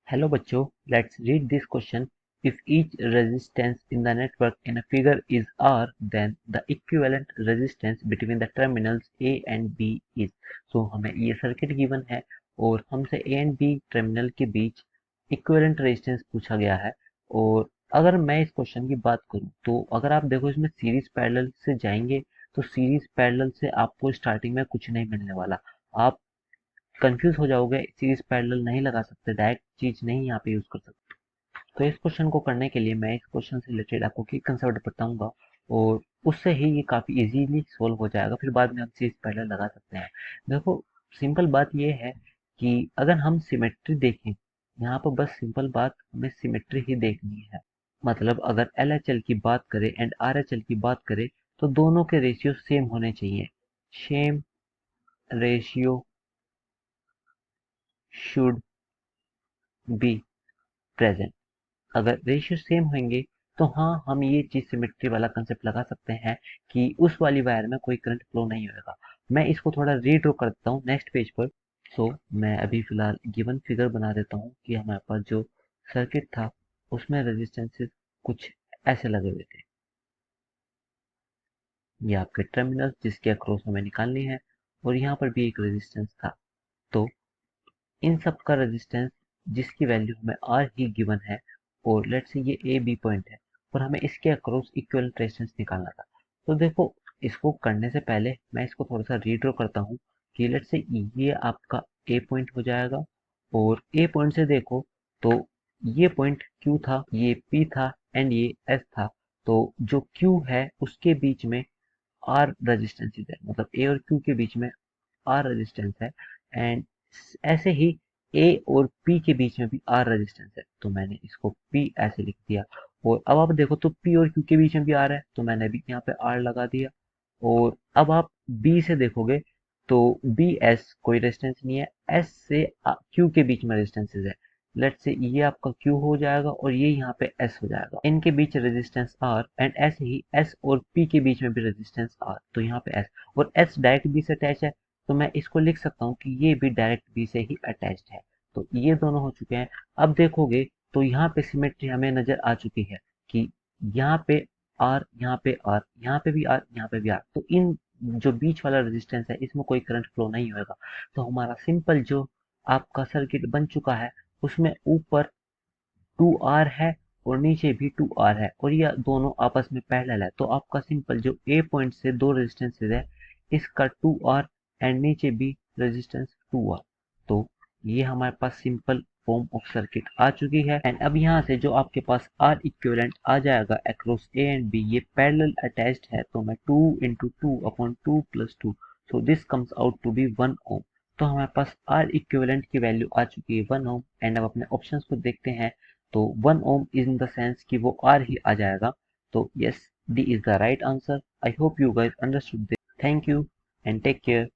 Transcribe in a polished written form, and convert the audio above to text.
Hello बच्चों, let's read this question. If each resistance in the network in a figure is R, then the equivalent resistance between the terminals A and B is. So हमें ये circuit given है और हमसे A and B terminal के बीच equivalent resistance पूछा गया है। और अगर मैं इस क्वेश्चन की बात करूं तो अगर आप देखो इसमें सीरीज पैरेलल से जाएंगे तो सीरीज पैरेलल से आपको स्टार्टिंग में कुछ नहीं मिलने वाला। आप कंफ्यूज हो जाओगे, सीरीज पैरेलल नहीं लगा सकते, डायरेक्ट चीज नहीं यहाँ पे यूज कर सकते। तो इस क्वेश्चन को करने के लिए मैं इस क्वेश्चन से रिलेटेड आपको की कंसेप्ट बताऊंगा और उससे ही ये काफी इजीली सोल्व हो जाएगा। फिर बाद में हम सीरीज पैरेलल लगा सकते हैं। देखो, सिंपल बात ये है कि अगर हम सिमेट्री देखें, यहाँ पर बस सिंपल बात हमें सिमेट्री ही देखनी है। मतलब अगर LHL की बात करें एंड RHL की बात करें तो दोनों के रेशियो सेम होने चाहिए। Same ratio should be present. अगर रेशियो सेम होंगे तो हाँ, हम ये चीज सिमेट्री वाला कंसेप्ट लगा सकते हैं कि उस वाली वायर में कोई करंट फ्लो नहीं होगा। मैं इसको थोड़ा रीड्रॉ कर देता हूँ नेक्स्ट पेज पर। सो मैं अभी फिलहाल गिवन फिगर बना देता हूँ कि हमारे पास जो सर्किट था उसमें रेजिस्टेंसेस कुछ ऐसे लगे हुए थे। ये आपके टर्मिनल जिसके अक्रॉस हमें निकालनी है और यहाँ पर भी एक रेजिस्टेंस था। तो इन सब का रेजिस्टेंस जिसकी वैल्यू हमें R ही गिवन है और लेट्स से ये A B पॉइंट है और हमें इसके अक्रॉस इक्विवेलेंट रेजिस्टेंस निकालना था। तो देखो, इसको करने से पहले मैं इसको थोड़ा सा रीड्रॉ करता हूँ कि लेट्स से ये आपका A पॉइंट हो जाएगा और A पॉइंट से देखो तो ये पॉइंट Q था, ये P था एंड ये S था। तो जो Q है उसके बीच में R रेजिस्टेंस है, मतलब A और Q के बीच में R रेजिस्टेंस है एंड ऐसे ही A और P के बीच में भी R रेजिस्टेंस है। तो मैंने इसको P ऐसे लिख दिया और अब आप देखो तो P और Q के बीच में भी R है तो मैंने भी यहाँ पे R लगा दिया। और अब आप B से देखोगे तो B S कोई रेजिस्टेंस नहीं है, S से Q के बीच में रेजिस्टेंसेस है। लेट्स से ये आपका Q हो जाएगा और ये यहाँ पे S हो जाएगा। इनके बीच रेजिस्टेंस R एंड ऐसे ही S और P के बीच में भी रेजिस्टेंस R, तो यहाँ पे S और S डायरेक्ट B से अटैच है तो मैं इसको लिख सकता हूँ कि ये भी डायरेक्ट बी से ही अटैच्ड है। तो ये दोनों हो चुके हैं। अब देखोगे तो यहाँ पे सिमेट्री हमें नजर आ चुकी है कि यहाँ पे आर, यहाँ पे आर, यहाँ पे भी आर, यहाँ पे भी आर। तो इन जो बीच वाला रेजिस्टेंस है इसमें कोई करंट फ्लो नहीं होगा। तो हमारा सिंपल जो आपका सर्किट बन चुका है उसमें ऊपर 2R है और नीचे भी 2R है और ये दोनों आपस में पैरेलल है। तो आपका सिंपल जो A पॉइंट से दो रेजिस्टेंसेज है इसका 2R एंड नीचे भी रेजिस्टेंस 2R। तो ये हमारे पास सिंपल फॉर्म ऑफ सर्किट आ चुकी है एंड अब यहाँ से जो आपके पास R इक्विवेलेंट आ जाएगा अक्रॉस A एंड B, ये पैरेलल अटैच्ड है तो मैं 2 into 2 upon 2 plus 2, so this comes out to be 1 ohm। तो हमारे पास R इक्विवेलेंट की वैल्यू आ चुकी है 1 ohm एंड अब अपने ऑप्शंस को देखते हैं तो 1 ohm इन द सेंस कि वो R ही आ जाएगा। तो yes, D is the right answer। I hope you guys understood this। Thank you and take care।